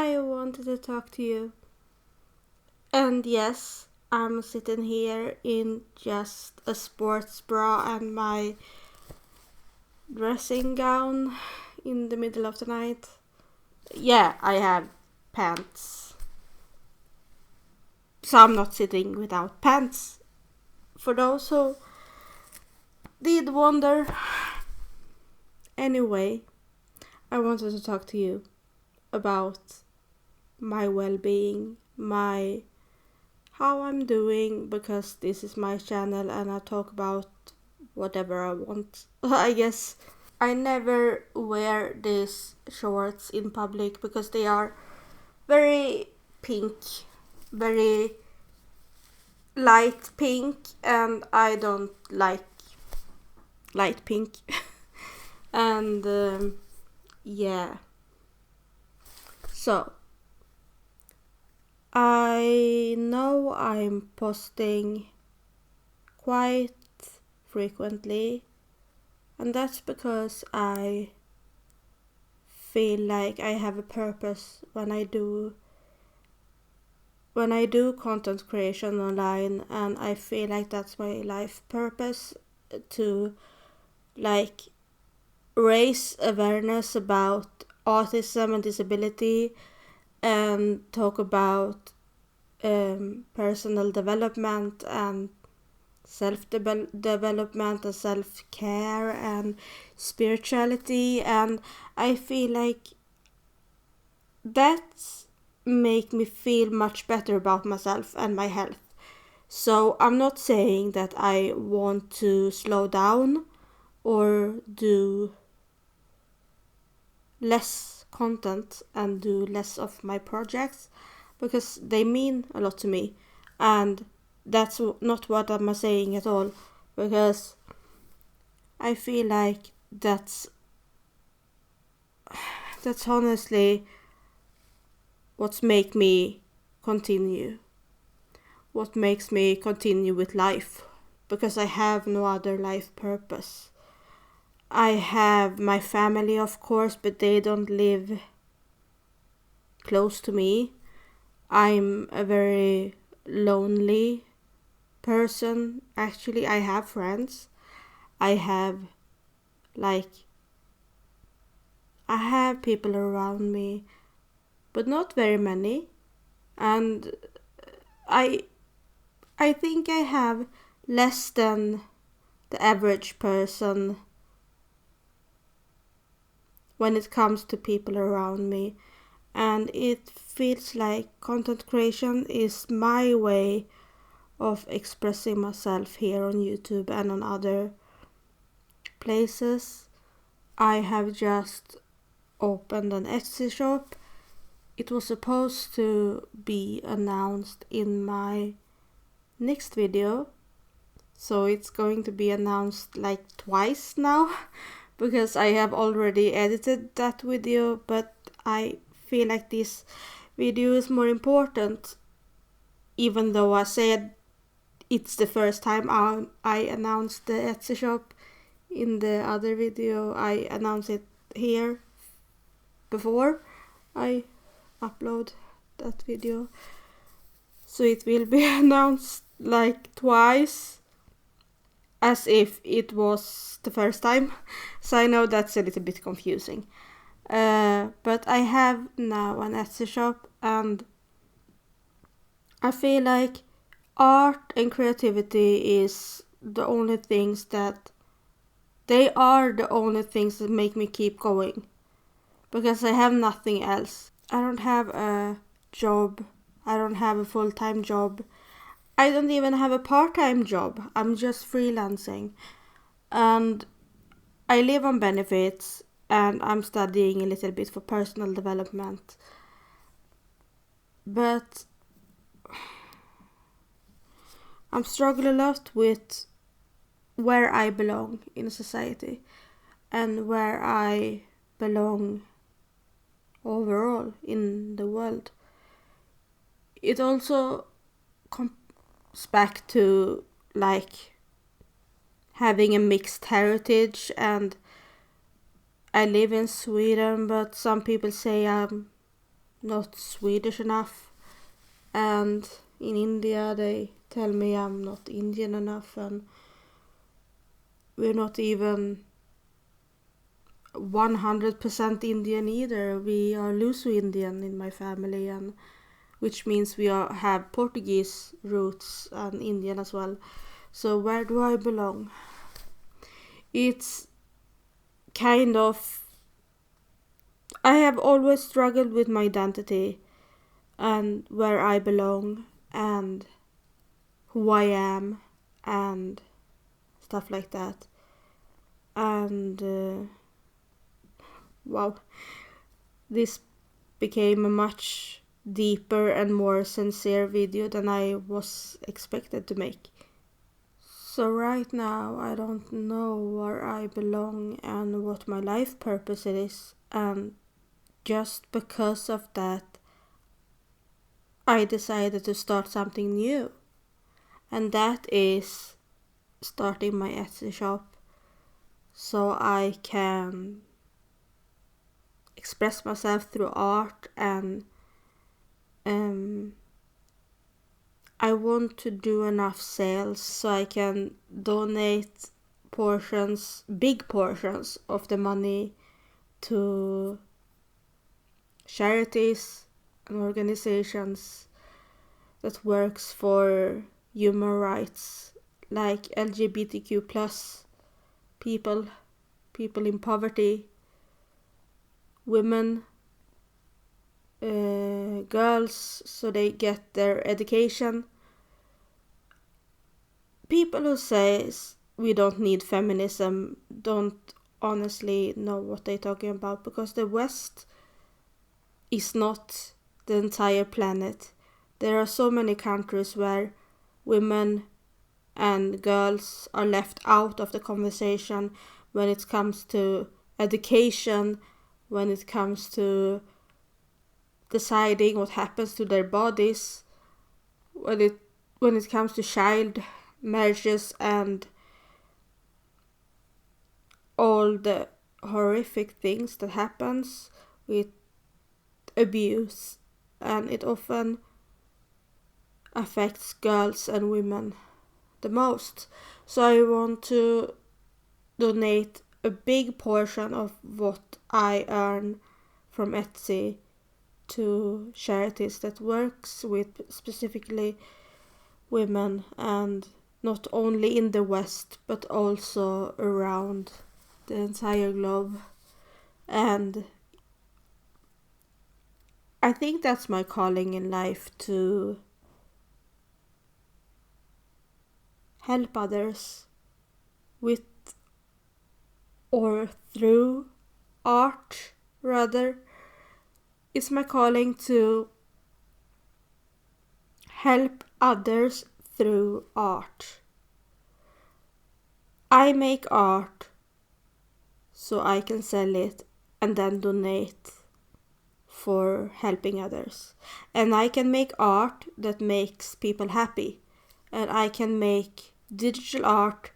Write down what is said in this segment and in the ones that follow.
I wanted to talk to you. And yes, I'm sitting here in just a sports bra and my dressing gown in the middle of the night. Yeah, I have pants. So I'm not sitting without pants. For those who did wonder. Anyway, I wanted to talk to you about my well-being, how I'm doing, because this is my channel and I talk about whatever I want. I guess I never wear these shorts in public because they are very pink, very light pink, and I don't like light pink. And yeah, so I know I'm posting quite frequently, and that's because I feel like I have a purpose when I do content creation online, and I feel like that's my life purpose, to like raise awareness about autism and disability and talk about personal development and self-development and self-care and spirituality, and I feel like that's make me feel much better about myself and my health. So I'm not saying that I want to slow down or do less content and do less of my projects, because they mean a lot to me, and that's not what I'm saying at all, because I feel like that's honestly what makes me continue with life, because I have no other life purpose. I have my family, of course, but they don't live close to me. I'm a very lonely person. Actually, I have friends. I have people around me, but not very many. And I think I have less than the average person when it comes to people around me. And it feels like content creation is my way of expressing myself here on YouTube and on other places. I have just opened an Etsy shop. It was supposed to be announced in my next video, so it's going to be announced like twice now because I have already edited that video, but I feel like this video is more important, even though I said it's the first time I announced the Etsy shop. In the other video I announced it here before I upload that video, so it will be announced like twice as if it was the first time. So I know that's a little bit confusing, but I have now an Etsy shop, and I feel like art and creativity is the only things that make me keep going, because I have nothing else. I don't have a job. I don't have a full-time job. I don't even have a part-time job. I'm just freelancing. And I live on benefits, and I'm studying a little bit for personal development. But I'm struggling a lot with where I belong in society and where I belong overall in the world. It also comes back to like having a mixed heritage, and I live in Sweden, but some people say I'm not Swedish enough, and in India they tell me I'm not Indian enough, and we're not even 100% Indian either. We are loose Indian in my family, and which means we have Portuguese roots and Indian as well. So where do I belong? It's kind of... I have always struggled with my identity and where I belong and who I am and stuff like that. And wow, this became a much deeper and more sincere video than I was expected to make. So right now I don't know where I belong and what my life purpose is, and just because of that I decided to start something new, and that is starting my Etsy shop so I can express myself through art, and I want to do enough sales so I can donate big portions of the money to charities and organizations that works for human rights, like LGBTQ plus people in poverty, women, girls, so they get their education. People who says we don't need feminism don't honestly know what they're talking about, because the West is not the entire planet. There are so many countries where women and girls are left out of the conversation when it comes to education, when it comes to deciding what happens to their bodies, when it comes to child marriages and all the horrific things that happens with abuse, and it often affects girls and women the most. So I want to donate a big portion of what I earn from Etsy to charities that works with specifically women, and not only in the West but also around the entire globe. And I think that's my calling in life, to help others with or through art, rather. It's my calling to help others through art. I make art so I can sell it and then donate for helping others. And I can make art that makes people happy. And I can make digital art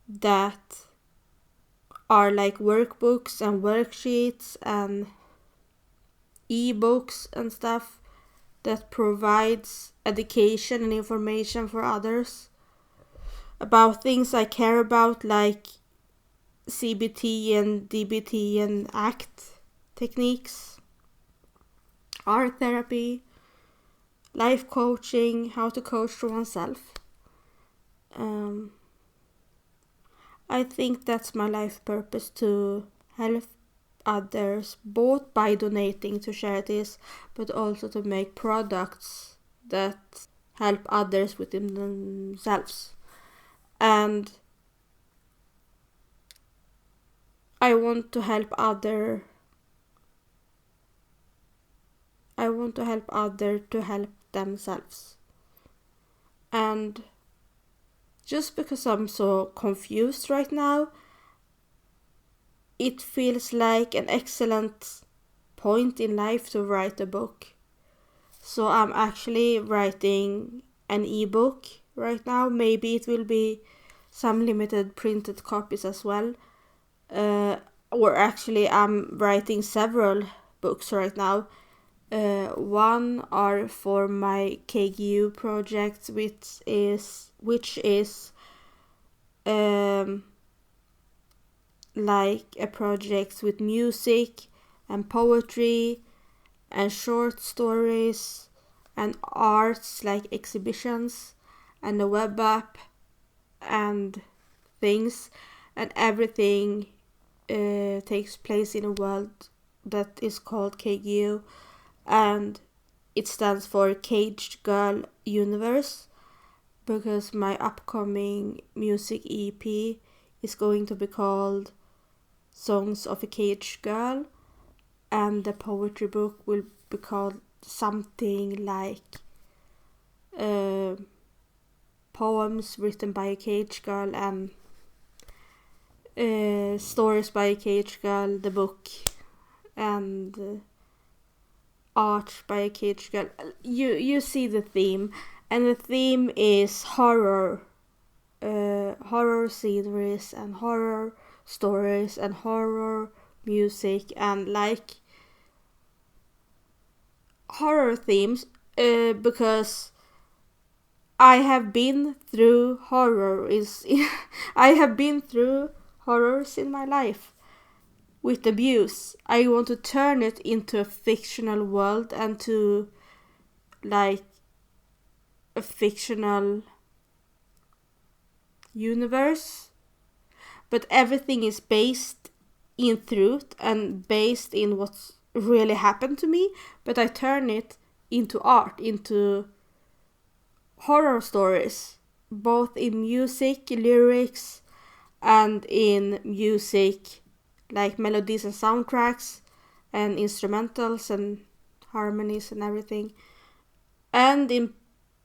that are like workbooks and worksheets and ebooks and stuff that provides education and information for others about things I care about, like CBT and DBT and ACT techniques, art therapy, life coaching, how to coach oneself. I think that's my life purpose, to help others, both by donating to charities but also to make products that help others within themselves. And I want to help other to help themselves. And just because I'm so confused right now, it feels like an excellent point in life to write a book. So I'm actually writing an ebook right now. Maybe it will be some limited printed copies as well. Or actually I'm writing several books right now. One are for my KGU project, which is like a project with music and poetry and short stories and arts like exhibitions and a web app and things, and everything takes place in a world that is called KGU, and it stands for Caged Girl Universe, because my upcoming music EP is going to be called Songs of a Caged Girl, and the poetry book will be called something like poems written by a cage girl and stories by a cage girl, the book, and art by a cage girl. You see the theme, and the theme is horror, horror sceneries and horror stories and horror music and like horror themes, because I have been through I have been through horrors in my life with abuse. I want to turn it into a fictional world and to like a fictional universe, but everything is based in truth and based in what's really happened to me, but I turn it into art, into horror stories, both in music, lyrics, and in music like melodies and soundtracks and instrumentals and harmonies and everything, and in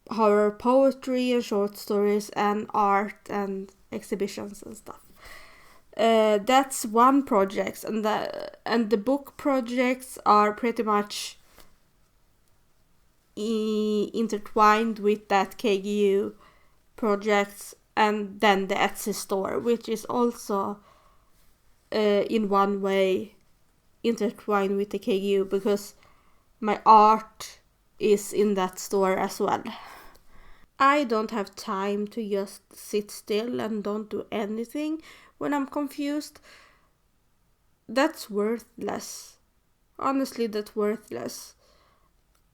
horror poetry and short stories and art and exhibitions and stuff. That's one project, and the book projects are pretty much intertwined with that KGU projects, and then the Etsy store, which is also in one way intertwined with the KGU, because my art is in that store as well. I don't have time to just sit still and don't do anything when I'm confused. That's worthless. Honestly, that's worthless.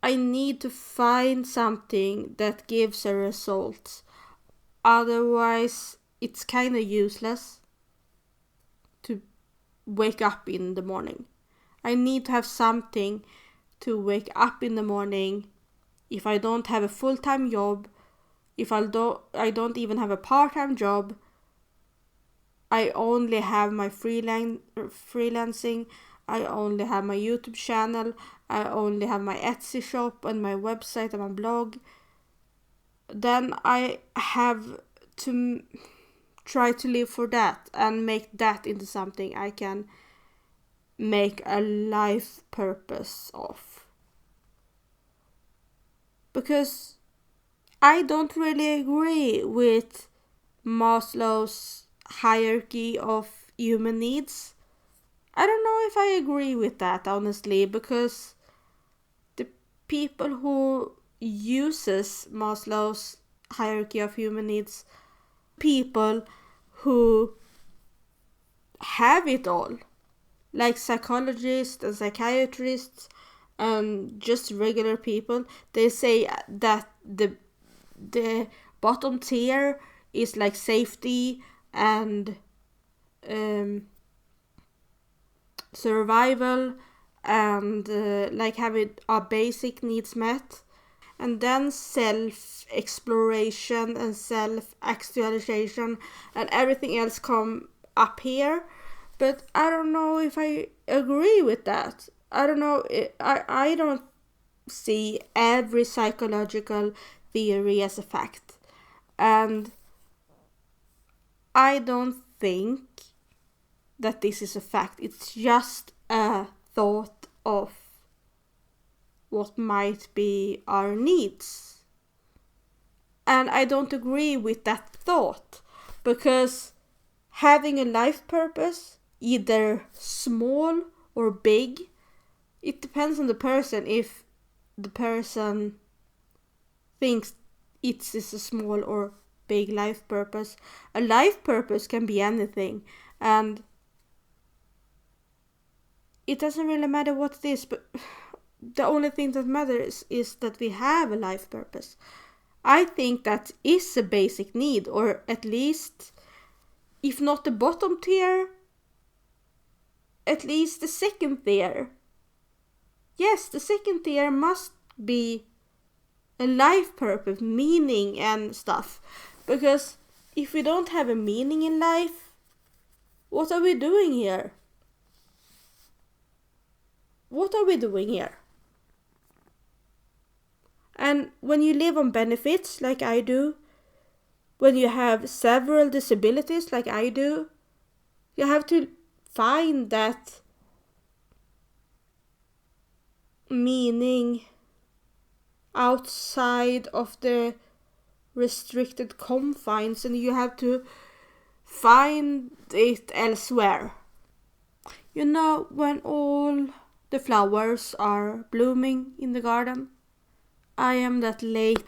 I need to find something that gives a result. Otherwise, it's kind of useless to wake up in the morning. I need to have something to wake up in the morning. If I don't have a full-time job, if I don't even have a part-time job, I only have my freelancing, I only have my YouTube channel, I only have my Etsy shop and my website and my blog, then I have to try to live for that and make that into something I can make a life purpose of. Because I don't really agree with Maslow's hierarchy of human needs. I don't know if I agree with that, honestly, because the people who uses Maslow's hierarchy of human needs, people who have it all, like psychologists and psychiatrists and just regular people, they say that the bottom tier is like safety and survival and like having our basic needs met, and then self-exploration and self-actualization and everything else come up here. But I don't know if I agree with that. I don't know. I don't see every psychological theory as a fact. And I don't think that this is a fact. It's just a thought of what might be our needs. And I don't agree with that thought, because having a life purpose, either small or big, it depends on the person if the person thinks it is a small or big life purpose. A life purpose can be anything, and it doesn't really matter what it is, but the only thing that matters is that we have a life purpose. I think that is a basic need, or at least, if not the bottom tier, at least the second tier. Yes, the second tier must be a life purpose, meaning and stuff. Because if we don't have a meaning in life, what are we doing here? What are we doing here? And when you live on benefits like I do, when you have several disabilities like I do, you have to find that meaning outside of the restricted confines, and you have to find it elsewhere. You know, when all the flowers are blooming in the garden, I'm that late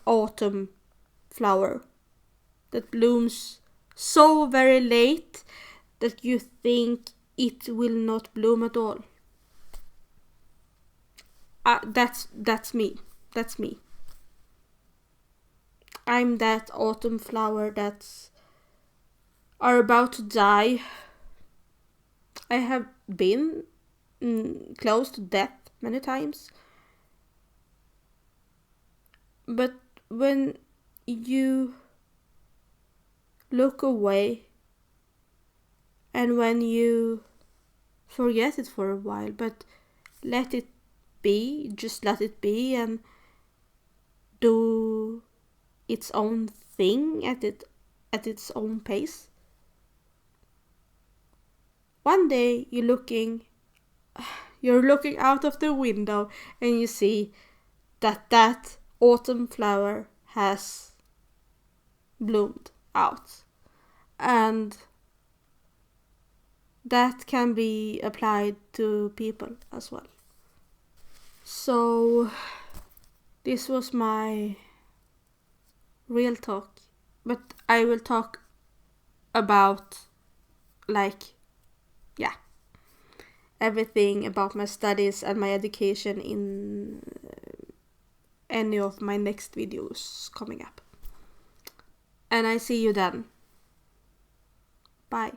autumn flower that blooms so very late that you think it will not bloom at all. That's me. That's me. I'm that autumn flower that's are about to die. I have been close to death many times. But when you look away and when you forget it for a while, but let it be, just let it be and do its own thing at its own pace. One day you're looking out of the window and you see that autumn flower has bloomed out. And that can be applied to people as well. So this was my real talk, but I will talk about everything about my studies and my education in any of my next videos coming up. And I see you then. Bye.